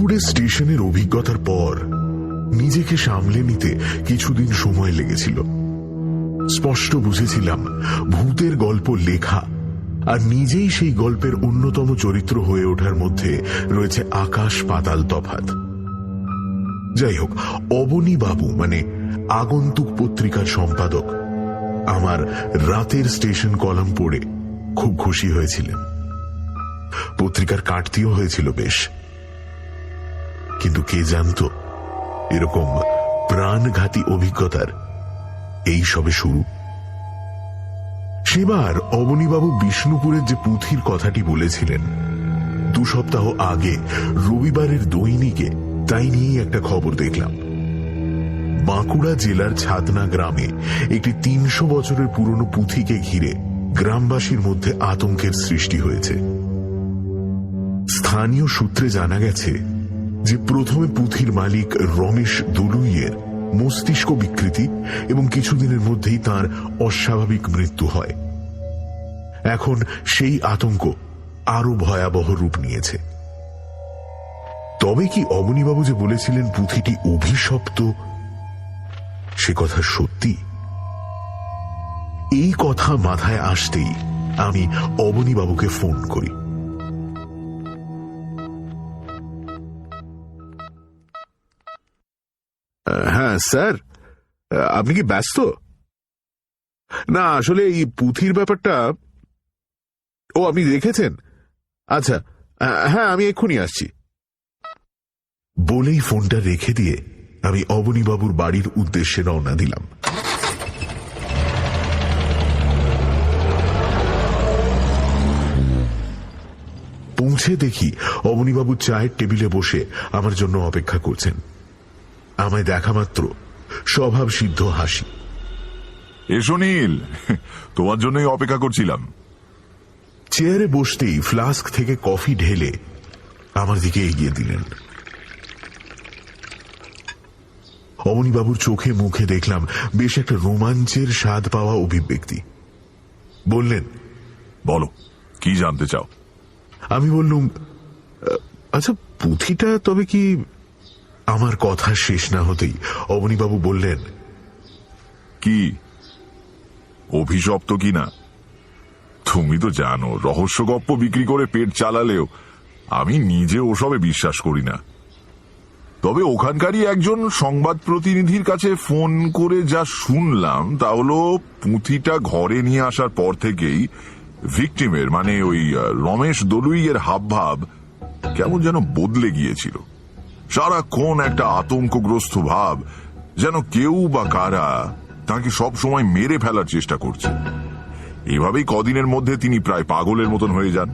ভুতুড়ে স্টেশনের অভিজ্ঞতার পর নিজেকে সামলে নিতে কিছুদিন সময় লেগেছিল। স্পষ্ট বুঝেছিলাম ভূতের গল্প লেখা আর নিজেই সেই গল্পের অন্যতম চরিত্র হয়ে ওঠার মধ্যে রয়েছে আকাশ পাতাল তফাৎ। যাই হোক, অবনী বাবু মানে আগন্তুক পত্রিকার সম্পাদক আমার রাতের স্টেশন কলাম পড়ে খুব খুশি হয়েছিলেন। পত্রিকার কাটতিও হয়েছিল বেশ, কিন্তু কে জানতো এরকম প্রাণঘাতী অভিজ্ঞতার এই সবে শুরু। সেবার অবনীবাবু বিষ্ণুপুরের যে পুঁথির কথাটি বলেছিলেন 2 সপ্তাহ আগে রবিবারের দৈনিকে তাই নিয়েই একটা খবর দেখলাম। বাঁকুড়া জেলার ছাতনা গ্রামে একটি 300 বছরের পুরনো পুঁথিকে ঘিরে গ্রামবাসীর মধ্যে আতঙ্কের সৃষ্টি হয়েছে। স্থানীয় সূত্রে জানা গেছে যে প্রথমে পুঁথির মালিক রমেশ দলুইয়ের মস্তিষ্ক বিকৃতি এবং কিছুদিনের মধ্যেই তার অস্বাভাবিক মৃত্যু হয়। এখন সেই আতঙ্ক আরো ভয়াবহ রূপ নিয়েছে। তবে কি অবনীবাবু যে বলেছিলেন পুঁথিটি অভিশপ্ত, সে কথা সত্যি? এই কথা মাথায় আসতেই আমি অবনীবাবুকে ফোন করি। হ্যাঁ স্যার, আপনি কি ব্যস্ত? না, আসলে এই পুঁথির ব্যাপারটা। ও, আপনি দেখেছেন? আচ্ছা, হ্যাঁ, আমি এক্ষুনি আসছি। বলেই ফোনটা রেখে দিয়ে আমি অবনীবাবুর বাড়ির উদ্দেশ্যে রওনা দিলাম। পৌঁছে দেখি অবনীবাবু চায়ের টেবিলে বসে আমার জন্য অপেক্ষা করছেন। আমায় দেখা মাত্র স্বভাব সিদ্ধ হাসি। এসো নীল, তোমার জন্যই অপেক্ষা করছিলাম। চেয়ারে বসতেই ফ্লাস্ক থেকে কফি ঢেলে আমার দিকে এগিয়ে দিলেন। অবনীবাবুর চোখে মুখে দেখলাম বেশ একটা রোমাঞ্চের স্বাদ পাওয়া অভিব্যক্তি। বললেন, বলো, কি জানতে চাও? আমি বললুম, আচ্ছা, পুঁথিটা তবে কি? আমার কথা শেষ না হতেই অবনীবাবু বললেন, কি অভিশপ্ত কি না? তুমি তো জানো, রহস্য গপ্প বিক্রি করে পেট চালালেও আমি নিজে ওসবে বিশ্বাস করি না। তবে ওখানকারই একজন সংবাদ প্রতিনিধির কাছে ফোন করে যা শুনলাম তা হলো, পুঁথিটা ঘরে নিয়ে আসার পর থেকেই ভিকটিমের মানে ওই রমেশ দলুইয়ের হাবভাব কেমন যেন বদলে গিয়েছিল। সারাক্ষণ একটা আতঙ্কগ্রস্ত ভাব, যেন কেউ বা কারা তাকে সব সময় মেরে ফেলার চেষ্টা করছে। এভাবেই কদিনের মধ্যে তিনি প্রায় পাগলের মতন হয়ে যান,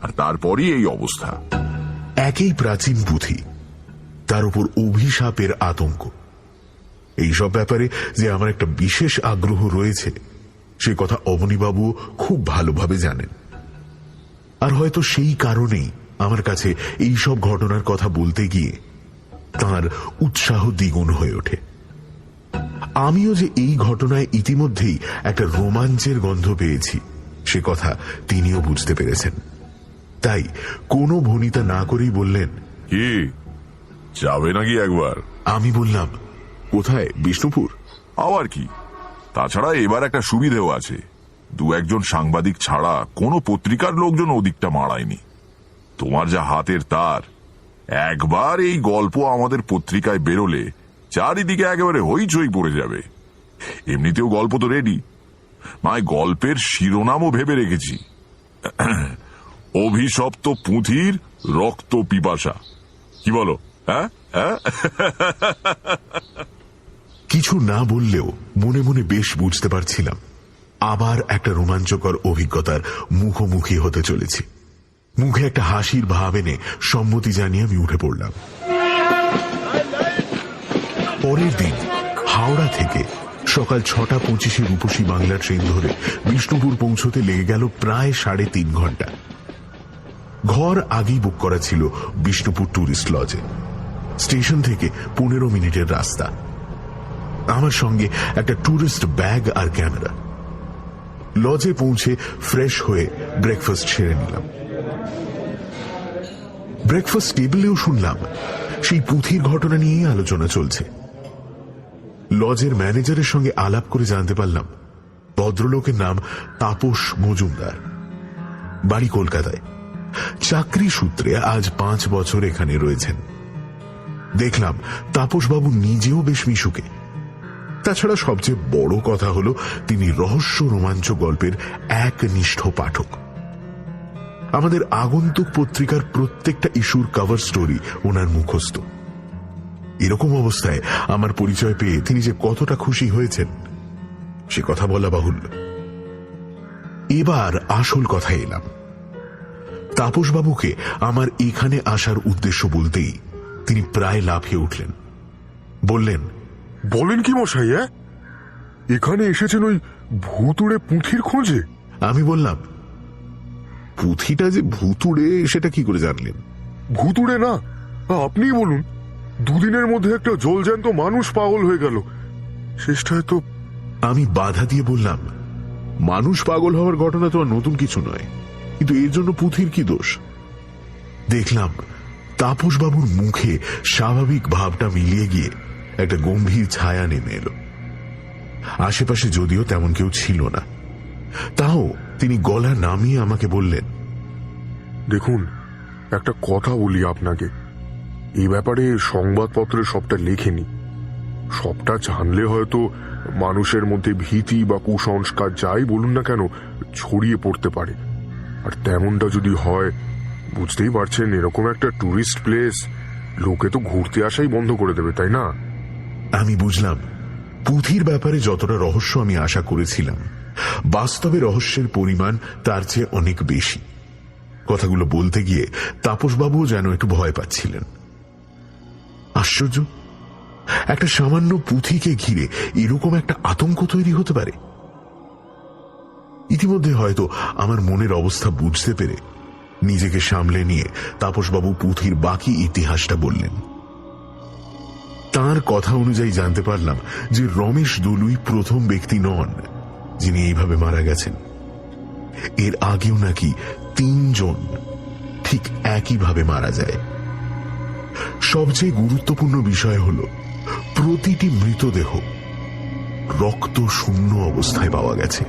আর তারপরই এই অবস্থা। একই প্রাচীন পুঁথি, তার উপর অভিশাপের আতঙ্ক। এইসব ব্যাপারে যে আমার একটা বিশেষ আগ্রহ রয়েছে সে কথা অবনীবাবু খুব ভালোভাবে জানেন। আর হয়তো সেই কারণেই আমার কাছে এইসব ঘটনার কথা বলতে গিয়ে তার উৎসাহ দ্বিগুণ হয়ে ওঠে। আমিও যে এই ঘটনায় ইতিমধ্যেই একটা রোমাঞ্চের গন্ধ পেয়েছি সে কথা তিনিও বুঝতে পেরেছেন। তাই কোনো ভনিতা না করেই বললেন, কি যাবে নাকি একবার? আমি বললাম, কোথায়? বিষ্ণুপুর? আবার কি, তাছাড়া এবার একটা সুবিধেও আছে। 2-1 সাংবাদিক ছাড়া কোনো পত্রিকার লোকজন ওদিকটা মারায়নি। তোমার যা হাতের তার, একবার এই গল্প আমাদের পত্রিকায় বেরোলে চারিদিকে একেবারে হইচই পড়ে যাবে। এমনিতেও গল্প তো রেডি, মায় গল্পের শিরোনামও ভেবে রেখেছি, অভিশপ্ত পুঁথির রক্ত পিপাসা। কি বলো? হ্যাঁ, কিছু না বললেও মনে মনে বেশ বুঝতে পারছিলাম আবার একটা রোমাঞ্চকর অভিজ্ঞতার মুখোমুখি হতে চলেছি। মুখে একটা হাসির ভাব এনে সম্মতি জানিয়ে আমি উঠে পড়লাম। পরের দিন হাওড়া থেকে সকাল 6:25 রূপসী বাংলা ট্রেন ধরে বিষ্ণুপুর পৌঁছতে লেগে গেল প্রায় 3.5 ঘন্টা। ঘর আগেই বুক করা ছিল বিষ্ণুপুর ট্যুরিস্ট লজে। স্টেশন থেকে 15 মিনিটের রাস্তা। আমার সঙ্গে একটা ট্যুরিস্ট ব্যাগ আর ক্যামেরা। লজে পৌঁছে ফ্রেশ হয়ে ব্রেকফাস্ট সেরে নিলাম। ব্রেকফাস্ট টেবিলেও শুনলাম সেই পুঁথির ঘটনা নিয়েই আলোচনা চলছে। লজের ম্যানেজারের সঙ্গে আলাপ করে জানতে পারলাম ভদ্রলোকের নাম তাপস মজুমদার, বাড়ি কলকাতায়, চাকরি সূত্রে আজ 5 বছর এখানে রয়েছেন। দেখলাম তাপসবাবু নিজেও বেশ মিশুকে। তাছাড়া সবচেয়ে বড় কথা হলো তিনি রহস্য রোমাঞ্চ গল্পের একনিষ্ঠ পাঠক। আমাদের আগন্তুক পত্রিকার প্রত্যেকটা ইস্যুর কভার স্টোরি ওনার মুখস্থ। এরকম অবস্থায় আমার পরিচয় পেয়ে তিনি যে কতটা খুশি হয়েছেন সে কথা বলা বাহুল্য। এবার আসল কথা এলাম। তাপসবাবুকে আমার এখানে আসার উদ্দেশ্য বলতেই তিনি প্রায় লাফিয়ে উঠলেন। বললেন, বলেন কি মশাই, এখানে এসেছেন ওই ভুতুড়ে পুঁথির খোঁজে? আমি বললাম, পুঁথিটা যে ভুতুড়ে সেটা কি করে জানলেন? ভুতুড়ে না, আপনিই বলুন। 2 দিনের মধ্যে একটা জলজ্যান্ত মানুষ পাগল হয়ে গেল। শেষটায় তো আমি বাধা দিয়ে বললাম, মানুষ পাগল হওয়ার ঘটনা তো আর নতুন কিছু নয়, কিন্তু এর জন্য পুঁথির কি দোষ? দেখলাম তাপসবাবুর মুখে স্বাভাবিক ভাবটা মিলিয়ে গিয়ে একটা গম্ভীর ছায়া নেমে এলো। আশেপাশে যদিও তেমন কেউ ছিল না, তাও তিনি গলা নামিয়ে আমাকে বললেন, দেখুন, একটা কথা বলি আপনাকে। এই ব্যাপারে সংবাদপত্রে সবটা লেখেনি। সবটা জানলে হয়তো মানুষের মধ্যে ভীতি বা কুসংস্কার যাই বলুন না কেন ছড়িয়ে পড়তে পারে। আর তেমনটা যদি হয়, বুঝতেই পারছেন, এরকম একটা টুরিস্ট প্লেস লোকে তো ঘুরতে আসাই বন্ধ করে দেবে, তাই না? আমি বুঝলাম পুঁথির ব্যাপারে যতটা রহস্য আমি আশা করেছিলাম, বাস্তবে রহস্যের পরিমাণ তার চেয়ে অনেক বেশি। কথাগুলো বলতে গিয়ে তাপসবাবুও যেন একটু ভয় পাচ্ছিলেন। আশ্চর্য, একটা সামান্য পুঁথিকে ঘিরে এরকম একটা আতঙ্ক তৈরি হতে পারে। ইতিমধ্যে হয়তো আমার মনের অবস্থা বুঝতে পেরে নিজেকে সামলে নিয়ে তাপসবাবু পুঁথির বাকি ইতিহাসটা বললেন। তার কথা অনুযায়ী জানতে পারলাম যে রমেশ দলুই প্রথম ব্যক্তি নন যিনি এইভাবে মারা গেছেন। এর আগেও নাকি 3 জন ঠিক একইভাবে মারা যায়। সবচেয়ে গুরুত্বপূর্ণ বিষয় হল প্রতিটি মৃতদেহ রক্ত শূন্য অবস্থায় পাওয়া গেছে।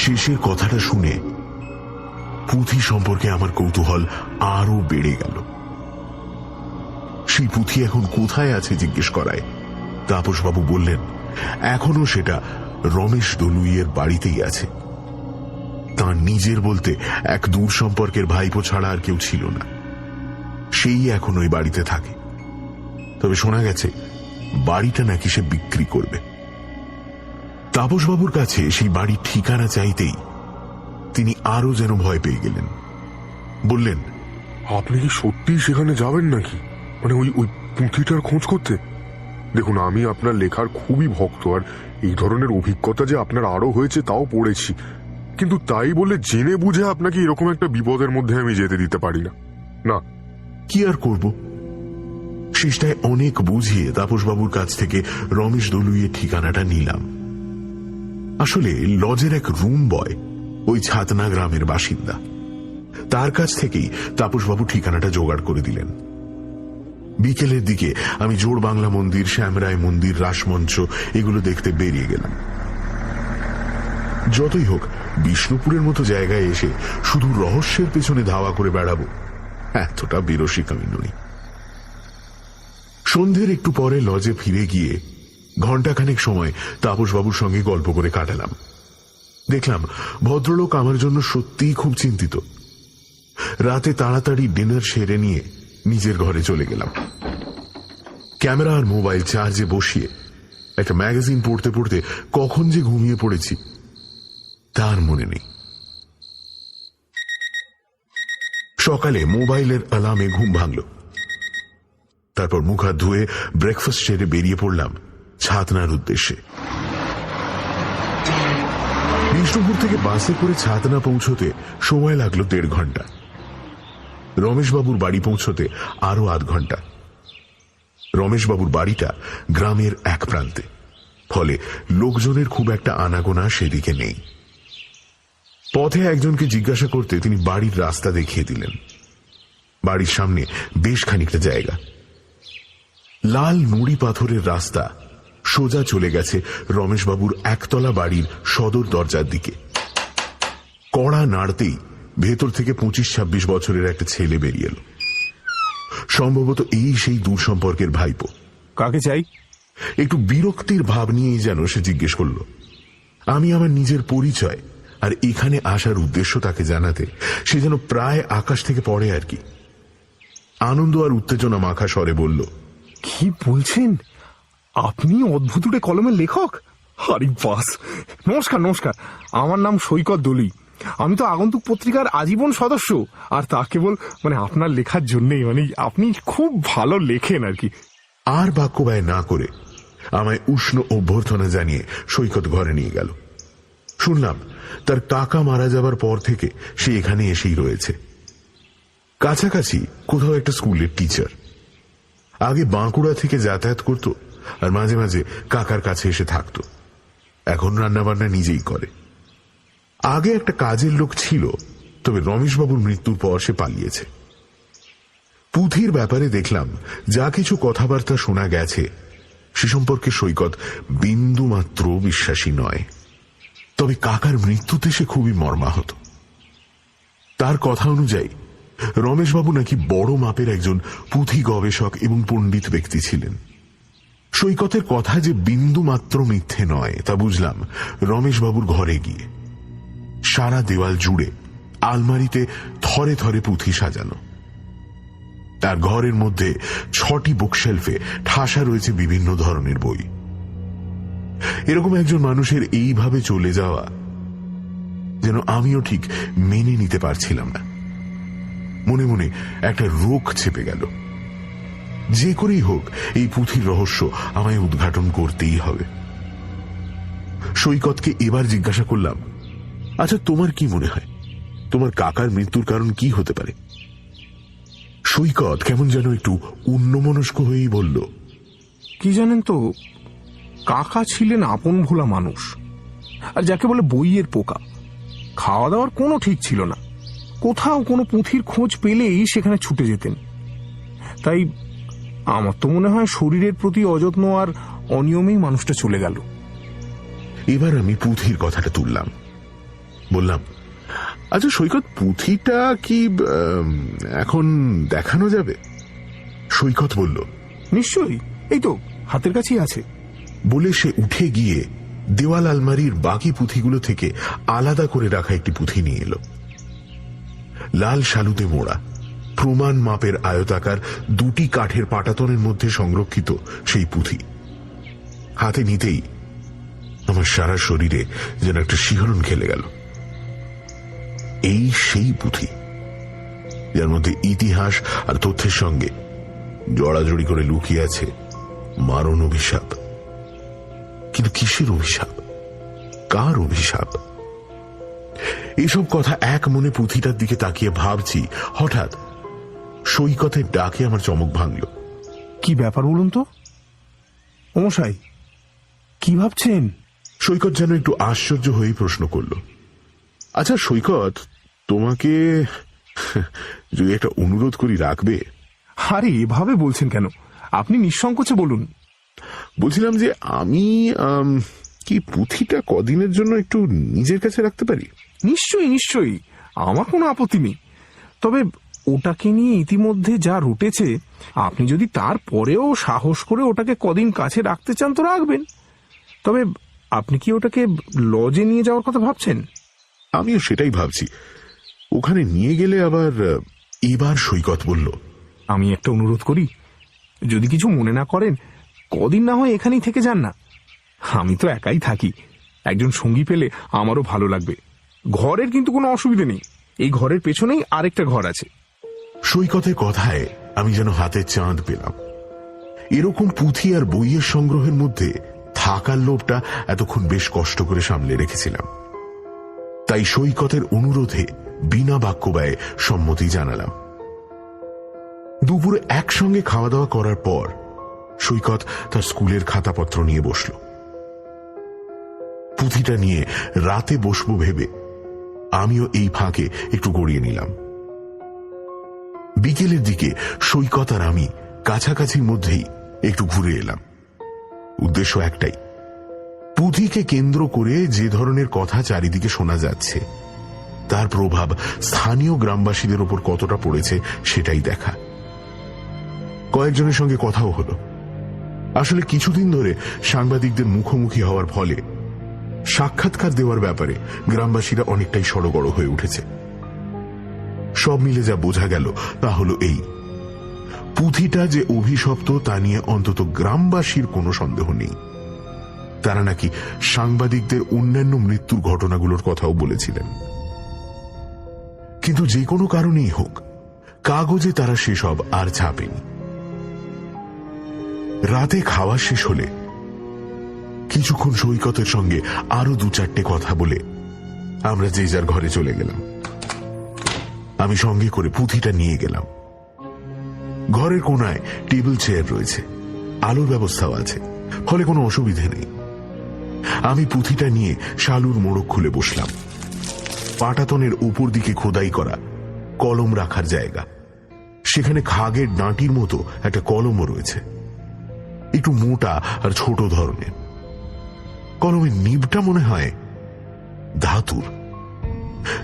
শেষের কথাটা শুনে পুঁথি সম্পর্কে আমার কৌতূহল আরো বেড়ে গেল। সেই পুঁথি এখন কোথায় আছে জিজ্ঞেস করায় তাপসবাবু বললেন, এখনো সেটা রমেশ দলুইয়ের বাড়িতেই আছে। তার নিজের বলতে এক দূর সম্পর্কের ভাইপো ছাড়া আর কেউ ছিল না, সেই এখন ওই বাড়িতে থাকে। তবে শোনা গেছে বাড়িটা নাকি সে বিক্রি করবে। তাপসবাবুর কাছে সেই বাড়ির ঠিকানা চাইতেই তিনি আরো যেন ভয় পেয়ে গেলেন। বললেন, আপনি কি সত্যিই সেখানে যাবেন নাকি? মানে ওই পুঁথিটার খোঁজ করতে? দেখুন, আমি আপনার লেখার খুবই ভক্ত, আর এই ধরনের অভিজ্ঞতা যে আপনার আরো হয়েছে তাও পড়েছি। কিন্তু তাই বলে জেনে বুঝে আপনাকে এরকম একটা বিপদের মধ্যে আমি যেতে দিতে পারি না। না। কি আর করব? শেষটায় অনেক বুঝিয়ে তাপসবাবুর কাছ থেকে রমেশ দলুইয়ের ঠিকানাটা নিলাম। আসলে লজের এক রুম বয় ওই ছাতনা গ্রামের বাসিন্দা। তার কাছ থেকেই তাপসবাবু ঠিকানাটা জোগাড় করে দিলেন। বিকেলের দিকে আমি জোড় বাংলা মন্দির, শ্যামরায় মন্দির, রাসমঞ্চ এগুলো দেখতে বেরিয়ে গেলাম। যতই হোক, বিষ্ণুপুরের মতো জায়গায় এসে শুধু রহস্যের পেছনে ধাওয়া করে বেড়াবো এতটা বেরসিক আমি নই। সন্ধ্যের একটু পরে লজে ফিরে গিয়ে ঘণ্টাখানেক সময় তাপসবাবুর সঙ্গে গল্প করে কাটালাম। দেখলাম ভদ্রলোক আমার জন্য সত্যিই খুব চিন্তিত। রাতে তাড়াতাড়ি ডিনার সেরে নিয়ে নিজের ঘরে চলে গেলাম। ক্যামেরা আর মোবাইল চার্জে বসিয়ে একটা ম্যাগাজিন পড়তে পড়তে কখন যে ঘুমিয়ে পড়েছি তার মনে নেই। সকালে মোবাইলের অ্যালার্মে ঘুম ভাঙল। তারপর মুখ হাত ধুয়ে ব্রেকফাস্ট সেরে বেরিয়ে পড়লাম ছাতনার উদ্দেশ্যে। বিষ্ণুপুর থেকে বাসে করে ছাতনা পৌঁছতে সময় লাগলো 1.5 ঘন্টা। রমেশবাবুর বাড়ি পৌঁছতে আরো আধ ঘন্টা। রমেশবাবুর বাড়িটা গ্রামের এক প্রান্তে, ফলে লোকজনের খুব একটা আনাগোনা সেদিকে নেই। পথে একজনকে জিজ্ঞাসা করতে তিনি বাড়ির রাস্তা দেখিয়ে দিলেন। বাড়ির সামনে বেশ খানিকটা জায়গা, লাল নুড়ি পাথরের রাস্তা সোজা চলে গেছে রমেশবাবুর একতলা বাড়ির সদর দরজার দিকে। কড়া নাড়তেই ভেতর থেকে 25-26 বছরের একটা ছেলে বেরিয়ে এলো। সম্ভবত এই সেই দূর সম্পর্কের ভাইপো। কাকে চাই? একটু বিরক্তির ভাব নিয়েই যেন সে জিজ্ঞেস করল। আমি আমার নিজের পরিচয় আর এখানে আসার উদ্দেশ্য তাকে জানাতে সে যেন প্রায় আকাশ থেকে পড়ে আর কি। আনন্দ আর উত্তেজনা মাখা স্বরে বলল, কি বলছেন? আপনি অদ্ভুতুড়ে কলমের লেখক? আরে বাস! নমস্কার নমস্কার, আমার নাম সৈকত দলি। আমি তো আগন্তুক পত্রিকার আজীবন সদস্য, আর তা কেবল আপনার লেখার জন্যই। আপনি খুব ভালো লেখেন আর কি। আর বাক্য ব্যয় না করে আমায় উষ্ণ অভ্যর্থনা জানিয়ে সৈকত ঘরে নিয়ে গেল। শুনলাম তার কাকা মারা যাবার পর থেকে সে এখানে এসেই রয়েছে। কাছাকাছি কোথাও একটা স্কুলের টিচার। আগে বাঁকুড়া থেকে যাতায়াত করত আর মাঝে মাঝে কাকার কাছে এসে থাকত। এখন রান্নাবান্না নিজেই করে। আগে একটা কাজের লোক ছিল, তবে রমেশবাবুর মৃত্যুর পর সে পালিয়েছে। পুঁথির ব্যাপারে দেখলাম যা কিছু কথাবার্তা শোনা গেছে সে সম্পর্কে সৈকত বিন্দুমাত্র বিশ্বাসী নয়। তবে কাকার মৃত্যুতে সে খুবই মর্মাহত। তার কথা অনুযায়ী রমেশবাবু নাকি বড় মাপের একজন পুঁথি গবেষক এবং পণ্ডিত ব্যক্তি ছিলেন। সৈকতের কথা যে বিন্দুমাত্র মিথ্যে নয় তা বুঝলাম রমেশবাবুর ঘরে গিয়ে। সারা দেওয়াল জুড়ে আলমারিতে থরে থরে পুঁথি সাজানো। তার ঘরের মধ্যে 6টি বুকশেলফে ঠাসা রয়েছে বিভিন্ন ধরনের বই। এরকম একজন মানুষের এইভাবে চলে যাওয়া যেন আমিও ঠিক মেনে নিতে পারছিলাম না। মনে মনে একটা রোগ চেপে গেল। যে করেই হোক এই পুঁথির রহস্য আমায় উদ্ঘাটন করতেই হবে। সৈকতকে এবার জিজ্ঞাসা করলাম, আচ্ছা তোমার কি মনে হয় তোমার কাকার মৃত্যুর কারণ কি হতে পারে? সৈকত কেমন যেন একটু অন্যমনস্ক হয়েই বলল, কি জানেন তো, কাকা ছিলেন আপন ভোলা মানুষ, আর যাকে বলে বইয়ের পোকা। খাওয়া দাওয়ার কোনো ঠিক ছিল না। কোথাও কোনো পুঁথির খোঁজ পেলেই সেখানে ছুটে যেতেন। তাই আমার তো মনে হয় শরীরের প্রতি অযত্ন আর অনিয়মেই মানুষটা চলে গেল। এবার আমি পুঁথির কথাটা তুললাম। বললাম, আচ্ছা সৈকত, পুঁথিটা কি এখন দেখানো যাবে? সৈকত বলল, নিশ্চয়ই, এই তো হাতের কাছেই আছে। বলে সে উঠে গিয়ে দেওয়াল আলমারির বাকি পুঁথিগুলো থেকে আলাদা করে রাখা একটি পুঁথি নিয়ে এলো। লাল শালুতে মোড়া, প্রমাণ মাপের আয়তাকার 2টি কাঠের পাটাতনের মধ্যে সংরক্ষিত সেই পুঁথি হাতে নিতেই আমার সারা শরীরে যেন একটা শিহরণ খেলে গেল। এই সেই পুঁথি যার মধ্যে ইতিহাস আর তথ্যের সঙ্গে জড়াজড়ি করে লুকিয়ে আছে মারণ অভিশাপ। কিন্তু কিসের অভিশাপ? কার অভিশাপ? এসব কথা এক মনে পুঁথিটার দিকে তাকিয়ে ভাবছি, হঠাৎ সৈকতের ডাকে আমার চমক ভাঙল। কি ব্যাপার বলুন তো মশাই, কি ভাবছেন? সৈকত যেন একটু আশ্চর্য হয়েই প্রশ্ন করল, আচ্ছা সৈকত, তোমাকে যদি একটা অনুরোধ করি রাখবে? আরে এভাবে বলছেন কেন, আপনি নিঃসংকোচে বলুন। বলছিলাম যে আমি কি পুঁথিটা কদিনের জন্য একটু নিজের কাছে রাখতে পারি? নিশ্চয়ই নিশ্চয়ই, আমার কোনো আপত্তি নেই। তবে ওটাকে নিয়ে ইতিমধ্যে যা রুটেছে, আপনি যদি তারপরেও সাহস করে ওটাকে কদিন কাছে রাখতে চান তো রাখবেন। তবে আপনি কি ওটাকে লজে নিয়ে যাওয়ার কথা ভাবছেন? আমিও সেটাই ভাবছি। ওখানে নিয়ে গেলে আবার। এবার সৈকত বলল, আমি একটা অনুরোধ করি, যদি কিছু মনে না করেন, কদিন না হয় এখানেই থেকে যান না। আমি তো একাই থাকি, একজন সঙ্গী পেলে আমারও ভালো লাগবে। ঘরের কিন্তু কোনো অসুবিধে নেই, এই ঘরের পেছনেই আরেকটা ঘর আছে। সৈকতের কথায় আমি যেন হাতে চাঁদ পেলাম। এরকম পুঁথি আর বইয়ের সংগ্রহের মধ্যে থাকার লোভটা এতক্ষণ বেশ কষ্ট করে সামলে রেখেছিলাম। তাই সৈকতের অনুরোধে বিনা বাক্য ব্যয়ে সম্মতি জানালাম। দুপুরে একসঙ্গে খাওয়া দাওয়া করার পর সৈকত তার স্কুলের খাতাপত্র নিয়ে বসল। পুঁথিটা নিয়ে রাতে বসবো ভেবে আমিও এই ফাঁকে একটু গড়িয়ে নিলাম। বিকেলের দিকে সৈকত আর আমি কাছাকাছির মধ্যেই একটু ঘুরে এলাম। উদ্দেশ্য একটাই, পুঁথিকে কেন্দ্র করে যে ধরনের কথা চারিদিকে শোনা যাচ্ছে তার প্রভাব স্থানীয় গ্রামবাসীদের ওপর কতটা পড়েছে সেটাই দেখা। কয়েকজনের সঙ্গে কথাও হলো। আসলে কিছুদিন ধরে সাংবাদিকদের মুখোমুখি হওয়ার ফলে সাক্ষাৎকার দেওয়ার ব্যাপারে গ্রামবাসীরা অনেকটাই সড়গড় হয়ে উঠেছে। সব মিলে যা বোঝা গেল তা হলো এই, পুঁথিটা যে অভিশপ্ত তা নিয়ে অন্তত গ্রামবাসীর কোনো সন্দেহ নেই। তারা নাকি সাংবাদিকদের অন্যান্য মৃত্যুর ঘটনাগুলোর কথাও বলেছিলেন। কিন্তু যে কোনো কারণেই হোক, কাগজে তারা সেসব আর ছাপেনি। রাতে খাওয়া শেষ হলে কিছুক্ষণ সৈকতের সঙ্গে আরো 2-4টে কথা বলে আমরা যে যার ঘরে চলে গেলাম। আমি সঙ্গে করে পুঁথিটা নিয়ে গেলাম। ঘরের কোনায় টেবিল চেয়ার রয়েছে, আলোর ব্যবস্থাও আছে, ফলে কোনো অসুবিধে নেই। আমি পুঁথিটা নিয়ে শালুর মোড়ক খুলে বসলাম। পাটাতনের উপর দিকে খোদাই করা কলম রাখার জায়গা, সেখানে খাগের ডাঁটির মতো একটা কলমও রয়েছে, একটু মোটা আর ছোট ধরনের। কলমের নিবটা মনে হয় ধাতুর।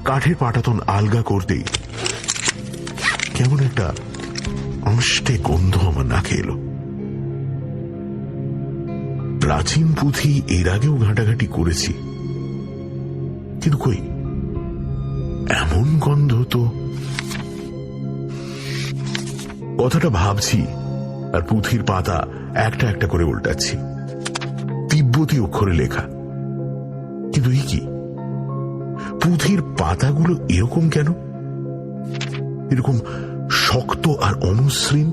কাঠের পাটাতন আলগা করতেই কেমন একটা আঁশটে গন্ধ আমার নাকে এলো। প্রাচীন পুঁথি এর আগেও ঘাঁটাঘাঁটি করেছি, কিন্তু কই এমন গন্ধ তো। কথাটা ভাবছি আর পুঁথির পাতা একটা একটা করে উল্টাচ্ছি। তিব্বতী অক্ষরে লেখা, কিন্তু এই কি, পুঁথির পাতাগুলো এরকম কেন? এরকম শক্ত আর অমসৃণ।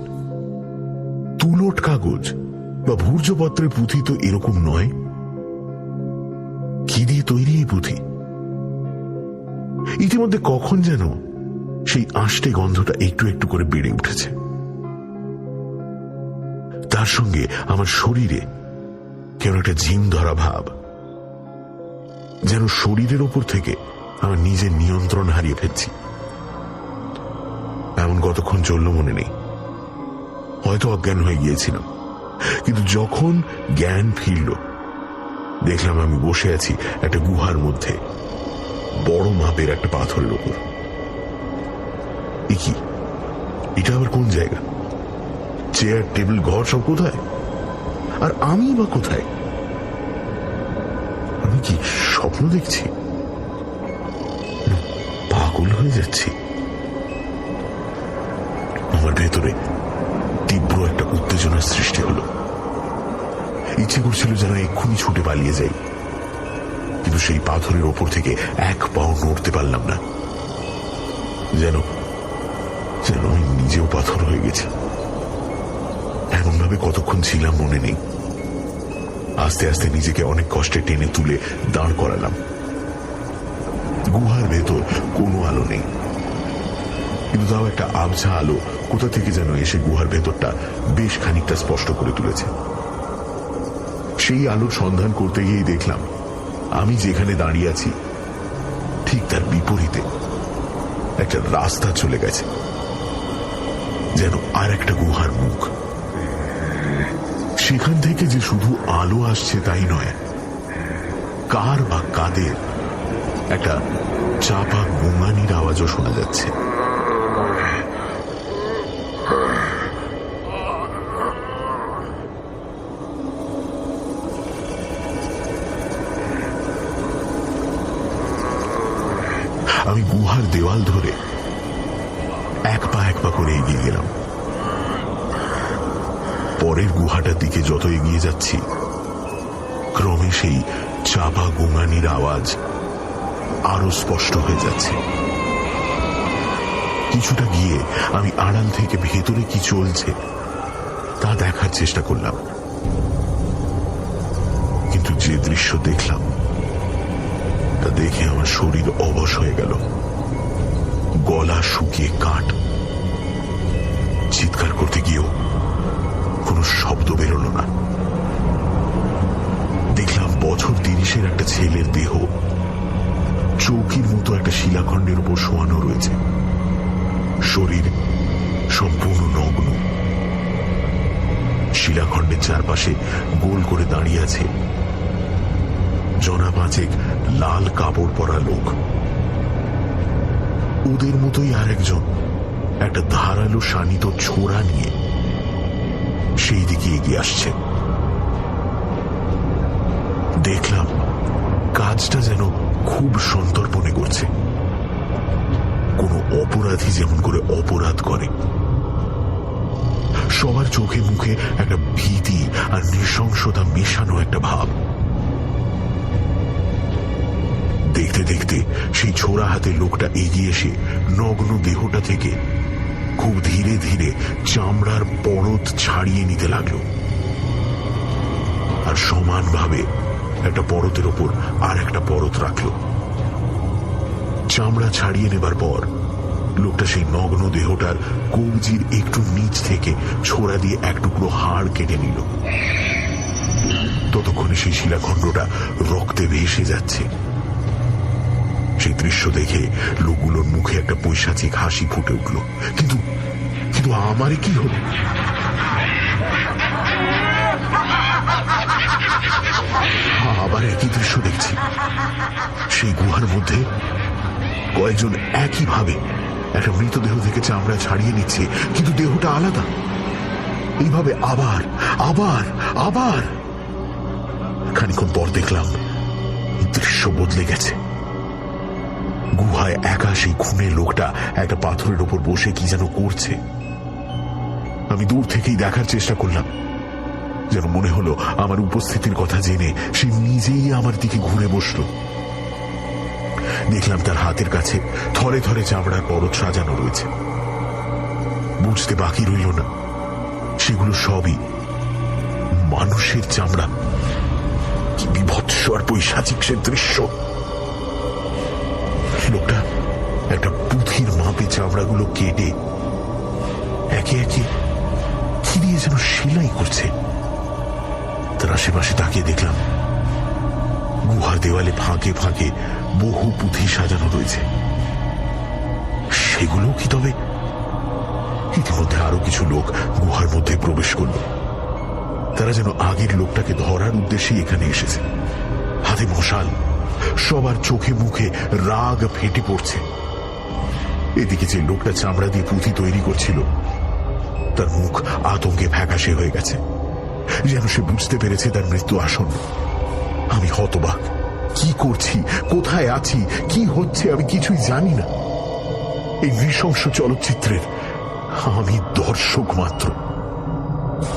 তুলট কাগজ বা ভূর্জপত্রের পুঁথি তো এরকম নয়। কি দিয়ে তৈরি এই পুঁথি? ইতিমধ্যে কখন যেন সেই আঁশটে গন্ধটা একটু একটু করে বেড়ে উঠেছে। তার সঙ্গে আমার শরীরে কেন একটা ঝিম ধরা ভাব, যেন শরীরের ওপর থেকে আমার নিজের নিয়ন্ত্রণ হারিয়ে ফেলছি। এমন কতক্ষণ চলল মনে নেই, হয়তো অজ্ঞান হয়ে গিয়েছিলাম। কিন্তু যখন জ্ঞান ফিরল, দেখলাম আমি বসে আছি একটা গুহার মধ্যে, বড় মাপের একটা পাথরের ওপর। কি, এটা আবার কোন জায়গা? চেয়ার, টেবিল, ঘর সব কোথায়? আর আমি বা কোথায়? আমি কি স্বপ্ন দেখছি? পাগল হয়ে যাচ্ছি? আমার ভেতরে তীব্র একটা উত্তেজনার সৃষ্টি হলো। ইচ্ছে করছিল যেন এক্ষুনি ছুটে পালিয়ে যাই, কিন্তু সেই পাথরের ওপর থেকে এক পাও নড়তে পারলাম না। যেন আমি নিজেও পাথর হয়ে গেছি। এমন ভাবে কতক্ষণ ছিলাম মনে নেই। আস্তে আস্তে নিজেকে অনেক কষ্টে টেনে তুলে দাঁড় করালাম। গুহার ভেতর কোনো আলো নেই, কিন্তু তাও একটা আবছা আলো কোথা থেকে যেন এসে গুহার ভেতরটা বেশ খানিকটা স্পষ্ট করে তুলেছে। সেই আলোর সন্ধান করতে গিয়েই দেখলাম আমি যেখানে দাঁড়িয়ে আছি ঠিক তার বিপরীতে একটা রাস্তা চলে গেছে, যেন আর একটা গুহার মুখ। সেখান থেকে যে শুধু আলো আসছে তাই নয়, কার বা কাদের একটা চাপা গোঙানির আওয়াজও শোনা যাচ্ছে। আমি গুহার দেওয়াল ধরে এক পা করে এগিয়ে গেলাম। পরের গুহাটার দিকে যত এগিয়ে যাচ্ছি, ক্রমে সেই চাপা গোঙানির আওয়াজ আরো স্পষ্ট হয়ে যাচ্ছে। কিছুটা গিয়ে আমি আড়াল থেকে ভেতরে কি চলছে তা দেখার চেষ্টা করলাম, কিন্তু যে দৃশ্য দেখলাম তা দেখে আমার শরীর অবশ হয়ে গেল। গলা শুকিয়ে কাঠ। চিৎকার করতে গিয়েও কোনো শব্দ বেরোলো না। দেখলাম বছর 30-এর একটা ছেলের দেহ চৌকির মতো একটা শিলাখণ্ডের উপর শোয়ানো রয়েছে, শরীর সম্পূর্ণ নগ্ন। শিলাখণ্ডের চারপাশে গোল করে দাঁড়িয়ে আছে জনা পাঁচেক লাল কাপড় পরা লোক। ওদের মতোই আর একজন একটা ধারালো শানিত ছোরা নিয়ে সেই দিকে এগিয়ে আসছে। দেখলাম কাজটা যেন খুব সন্তর্পণে করছে, কোন অপরাধী যেমন করে অপরাধ করে। সবার চোখে মুখে একটা ভীতি আর নৃশংসতা মেশানো একটা ভাব। দেখতে দেখতে সেই ছোড়া হাতে লোকটা এগিয়ে এসে নগ্ন দেহটা থেকে খুব ধীরে ধীরে চামড়ার পরত ছাড়িয়ে নিতে লাগলো, আর সমানভাবে একটা পরতের ওপর আর একটা পরত রাখলো। চামড়া ছাড়িয়ে নেবার পর লোকটা সেই নগ্ন দেহটার কবজির একটু নিচ থেকে ছোড়া দিয়ে এক টুকরো হাড় কেটে নিল। ততক্ষণে সেই শিলাখণ্ডটা রক্তে ভেসে যাচ্ছে। সেই দৃশ্য দেখে লোকগুলোর মুখে একটা পৈশাচিক হাসি ফুটে উঠল। কিন্তু কিন্তু আমারে কি হলো? আবার একই দৃশ্য দেখছি। সেই গুহার মধ্যে কয়েকজন একইভাবে একটা মৃতদেহ থেকে চামড়া ছাড়িয়ে নিচ্ছে, কিন্তু দেহটা আলাদা। এইভাবে আবার আবার আবার। খানিকক্ষণ পর দেখলাম দৃশ্য বদলে গেছে। গুহায় একা সেই খুনের লোকটা একটা পাথরের ওপর বসে কি যেন করছে। আমি দূর থেকেই দেখার চেষ্টা করলাম, যেন মনে হলো আমার উপস্থিতির কথা জেনে সে নিজেই আমার দিকে ঘুরে বসল। দেখলাম তার হাতের কাছে থরে থরে চামড়ার পরত সাজানো রয়েছে। বুঝতে বাকি রইল না সেগুলো সবই মানুষের চামড়া। কি বিভৎস আর পৈশাচিক সে দৃশ্য! লোকটা একটা পুঁথির মাপে চামড়াগুলো কেটে একে একে কি দিয়ে যেন সেলাই করছে। তার আশেপাশে তাকিয়ে দেখলাম গুহার দেওয়ালে ফাঁকে ফাঁকে বহু পুঁথি সাজানো রয়েছে। সেগুলো কি তবে? ইতিমধ্যে আরো কিছু লোক গুহার মধ্যে প্রবেশ করল। তারা যেন আগের লোকটাকে ধরার উদ্দেশ্যে এখানে এসেছে। হাতে মশাল, সবার চোখে মুখে রাগ ফেটে পড়ছে। এদিকে যে লোকটা চামড়া দিয়ে পুঁথি তৈরি করছিল তার মুখ আতঙ্কে ফ্যাকাশে হয়ে গেছে, যেন সে বুঝতে পেরেছে তার মৃত্যু আসন্ন। আমি হতবাক। কি করছি, কোথায় আছি, কি হচ্ছে আমি কিছুই জানি না। এই নৃশংস চলচ্চিত্রের আমি দর্শক মাত্র।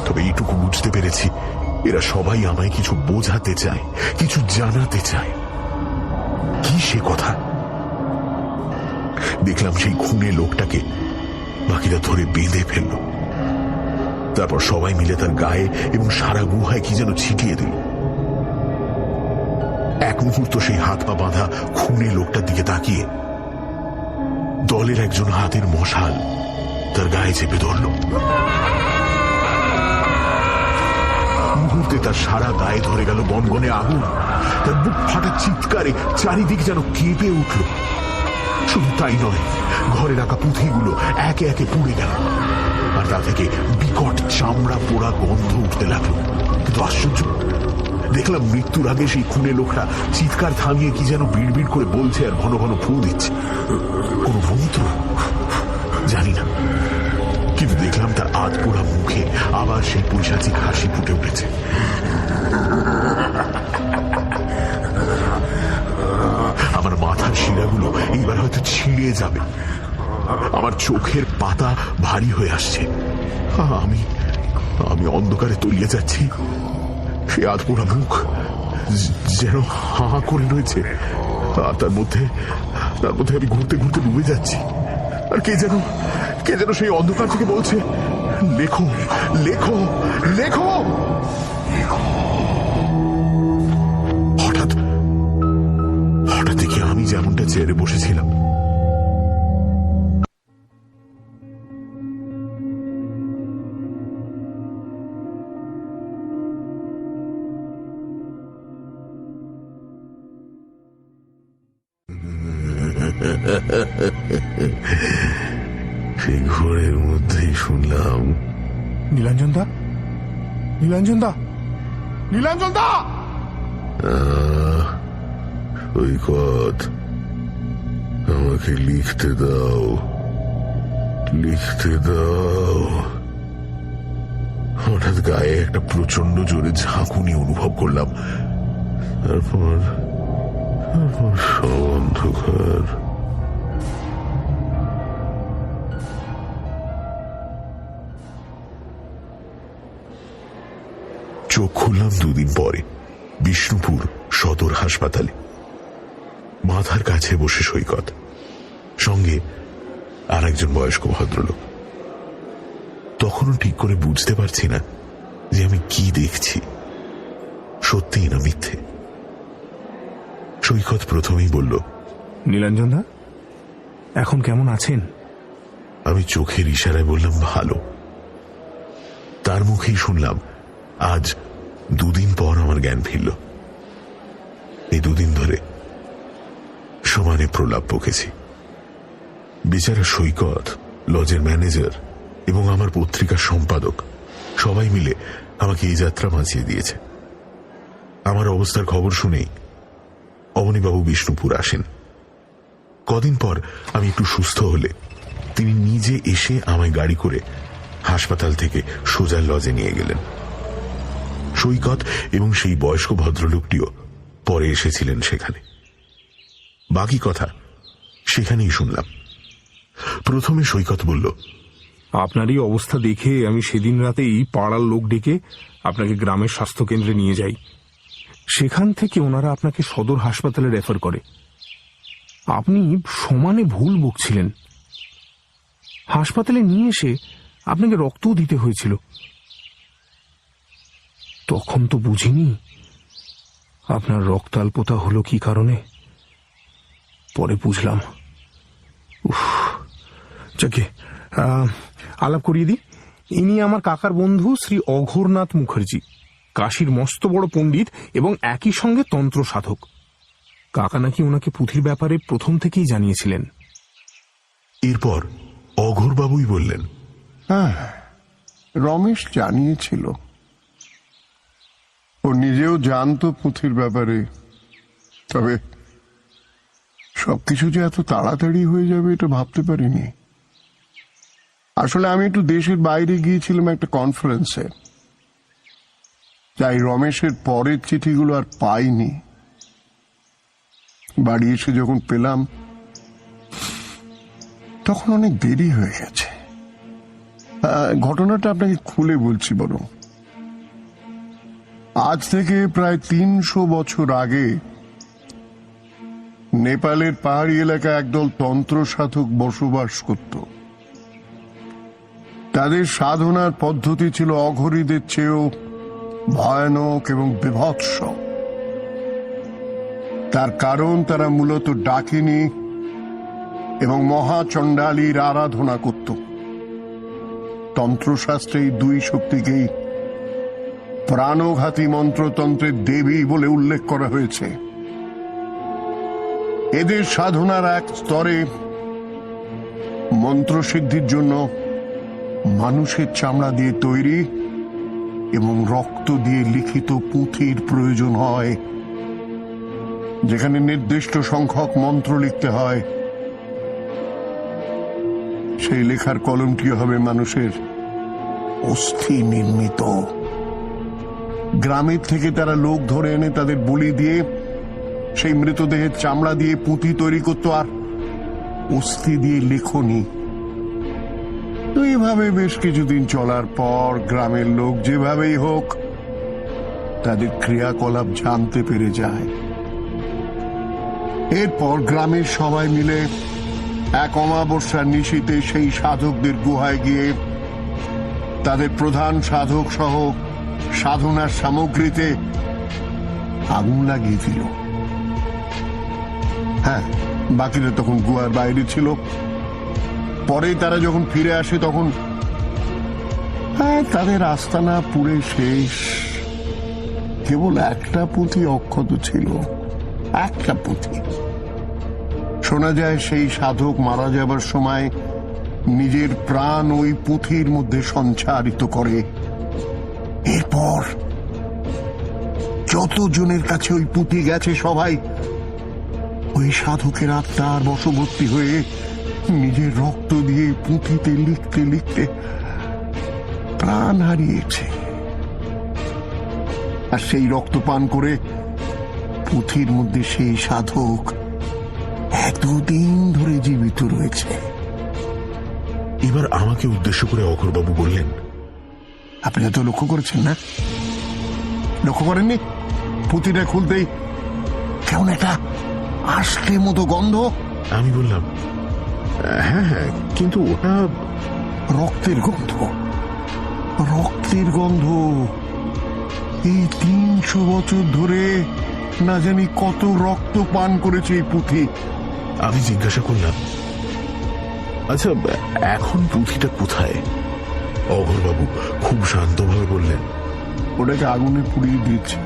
তবে এইটুকু বুঝতে পেরেছি, এরা সবাই আমায় কিছু বোঝাতে চায়, কিছু জানাতে চায়। কি সে কথা? দেখলাম সেই খুনে লোকটাকে বাকিরা ধরে বেঁধে ফেলল। তারপর সবাই মিলে তার গায়ে এবং সারা গুহায় কি যেন ছিটিয়ে দিল। এক মুহূর্ত সেই হাত পা বাঁধা খুনে লোকটার দিকে তাকিয়ে দলের একজন হাতের মশাল তার গায়ে চেপে ধরল। মুহূর্তে তার সারা গায়ে ধরে গেল গনগনে আগুন। তার বুক ফাটা চিৎকারে চারিদিকে যেন কেঁপে উঠল। শুধু তাই নয়, ঘরে রাখা পুঁথিগুলো একে একে পুড়ে গেল, আর তা থেকে বিকট চামড়া পোড়া গন্ধ উঠতে লাগলো। কিন্তু আশ্চর্য, দেখলাম মৃত্যুর আগে সেই খুনে লোকটা চিৎকার থামিয়ে কি যেন বিড়বিড় করে বলছে আর ঘন ঘন ফু দিচ্ছে। কোন মন্ত্র জানি না, কিন্তু দেখলাম তার আধ পোড়া মুখে আবার সেই পৈশাচিক হাসি ফুটে উঠেছে। আমার মাথার শিরাগুলো এইবার হয়তো ছিঁড়ে যাবে। আমার চোখের পাতা ভারী হয়ে আসছে। আমি আমি অন্ধকারে তলিয়ে যাচ্ছি। সে আধপোড়া মুখ যেন হাঁ করে রয়েছে, আর তার মধ্যে আমি ঘুরতে ঘুরতে ডুবে যাচ্ছি। আর কে যেন সেই অন্ধকার থেকে বলছে, লেখো লেখো লেখো। হঠাৎ দেখি আমি যেমনটা চেয়ারে বসেছিলাম সেই ঘোরের মধ্যেই শুনলাম নীলাঞ্জন দা, নীলাঞ্জন দা, নীলাঞ্জন দা! সৈকত, আমাকে লিখতে দাও, লিখতে দাও। হঠাৎ গায়ে একটা প্রচন্ড জোরে ঝাঁকুনি অনুভব করলাম। তারপর সব অন্ধকার। চোখ খুললাম দুদিন পরে বিষ্ণুপুর সদর হাসপাতালে। মাথার কাছে বসে সৈকত, সঙ্গে আর একজন বয়স্ক ভদ্রলোক। তখনও ঠিক করে বুঝতে পারছি না যে আমি কি দেখছি, সত্যিই না মিথ্যে। সৈকত প্রথমেই বলল, নীলাঞ্জন দা, এখন কেমন আছেন? আমি চোখের ইশারায় বললাম, ভালো। তার মুখেই শুনলাম, আজ দুদিন পর আমার জ্ঞান ফিরল। এই দুদিন ধরে সমানে প্রলাপ বকেছি। বেচারা সৈকত, লজের ম্যানেজার এবং আমার পত্রিকার সম্পাদক সবাই মিলে আমাকে এই যাত্রা বাঁচিয়ে দিয়েছে। আমার অবস্থার খবর শুনেই অবনীবাবু বিষ্ণুপুর আসেন। কদিন পর আমি একটু সুস্থ হলে তিনি নিজে এসে আমায় গাড়ি করে হাসপাতাল থেকে সোজা লজে নিয়ে গেলেন। সৈকত এবং সেই বয়স্ক ভদ্রলোকটিও পরে এসেছিলেন সেখানে। বাকি কথা সেখানেই শুনলাম। প্রথমে সৈকত বলল, আপনারই অবস্থা দেখে আমি সেদিন রাতেই পাড়ার লোক ডেকে আপনাকে গ্রামের স্বাস্থ্যকেন্দ্রে নিয়ে যাই। সেখান থেকে ওনারা আপনাকে সদর হাসপাতালে রেফার করে। আপনি সমানে ভুল বকছিলেন। হাসপাতালে নিয়ে এসে আপনাকে রক্তও দিতে হয়েছিল। তখন তো বুঝিনি আপনার রক্তাল্পতা হলো কি কারণে। পরে বুঝলাম। যাকে আলাপ করিয়ে দিই, ইনি আমার কাকার বন্ধু শ্রী অঘোরনাথ মুখার্জি, কাশীর মস্ত বড় পণ্ডিত এবং একই সঙ্গে তন্ত্র সাধক। কাকা নাকি ওনাকে পুঁথির ব্যাপারে প্রথম থেকেই জানিয়েছিলেন। এরপর অঘোরবাবুই বললেন, হ্যাঁ, রমেশ জানিয়েছিল। ও নিজেও জানতো পুঁথির ব্যাপারে, তবে সবকিছু যে এত তাড়াতাড়ি হয়ে যাবে এটা ভাবতে পারিনি। আসলে আমি একটু দেশের বাইরে গিয়েছিলাম একটা কনফারেন্সে, তাই রমেশের পরের চিঠিগুলো আর পাইনি। বাড়ি এসে যখন পেলাম তখন অনেক দেরি হয়ে গেছে। ঘটনাটা আপনাকে খুলে বলছি বরং। আজ থেকে প্রায় 300 বছর আগে নেপালের পাহাড়ি এলাকায় একদল তন্ত্র সাধক বসবাস করত। তাদের সাধনার পদ্ধতি ছিল অঘরীদের চেয়েও ভয়ানক এবং বিভৎস। তার কারণ তারা মূলত ডাকিনী এবং মহাচণ্ডালীর আরাধনা করত। তন্ত্রশাস্ত্রে এই দুই শক্তিকেই প্রাণঘাতী মন্ত্রতন্ত্রের দেবী বলে উল্লেখ করা হয়েছে। এদের সাধনার এক স্তরে মন্ত্রসিদ্ধির জন্য মানুষের চামড়া দিয়ে তৈরি এবং রক্ত দিয়ে লিখিত পুঁথির প্রয়োজন হয়, যেখানে নির্দিষ্ট সংখ্যক মন্ত্র লিখতে হয়। সেই লেখার কলমটি হবে মানুষের অস্থি নির্মিত। গ্রামের থেকে তারা লোক ধরে এনে তাদের বলি দিয়ে সেই মৃতদেহের চামড়া দিয়ে পুঁথি তৈরি করত আর অস্থি দিয়ে লেখনি। তো এইভাবে বেশ কিছুদিন চলার পর গ্রামের লোক যেভাবেই হোক তাদের ক্রিয়াকলাপ জানতে পেরে যায়। এরপর গ্রামের সবাই মিলে এক অমাবস্যার নিশীথে সেই সাধকদের গুহায় গিয়ে তাদের প্রধান সাধক সহ সাধনার সামগ্রীতে আগুন লাগিয়ে দিল। হ্যাঁ, বাকিরা তখন গুহার বাইরে ছিল। পরে তারা যখন ফিরে আসে তখন তাদের আস্তানা পুড়ে শেষ। কেবল একটা পুঁথি অক্ষত ছিল, একটা পুঁথি। শোনা যায় সেই সাধক মারা যাবার সময় নিজের প্রাণ ওই পুঁথির মধ্যে সঞ্চারিত করে। এরপর যতজনের কাছে ওই পুঁথি গেছে সবাই ওই সাধকের আত্মার বশবর্তী হয়ে নিজের রক্ত দিয়ে পুঁথিতে লিখতে লিখতে প্রাণ হারিয়েছে। আর সেই রক্ত পান করে পুঁথির মধ্যে সেই সাধক এতদিন ধরে জীবিত রয়েছে। এবার আমাকে উদ্দেশ্য করে অঘোরবাবু বললেন, আপনি তো লক্ষ্য করেছেন না? লক্ষ্য করেননি পুঁথিটা খুলতেই কেমন একটা আষ্টে মতো গন্ধ? আমি বললাম, হ্যাঁ হ্যাঁ, কিন্তু ওটা রক্তের গন্ধ, রক্তের গন্ধ। এই 300 বছর ধরে না জানি কত রক্ত পান করেছে এই পুঁথি। আমি জিজ্ঞাসা করলাম, আচ্ছা এখন পুঁথিটা কোথায়? অঘোরবাবু খুব শান্তভাবে বললেন, ওটাকে আগুনে পুড়িয়ে দিয়েছে।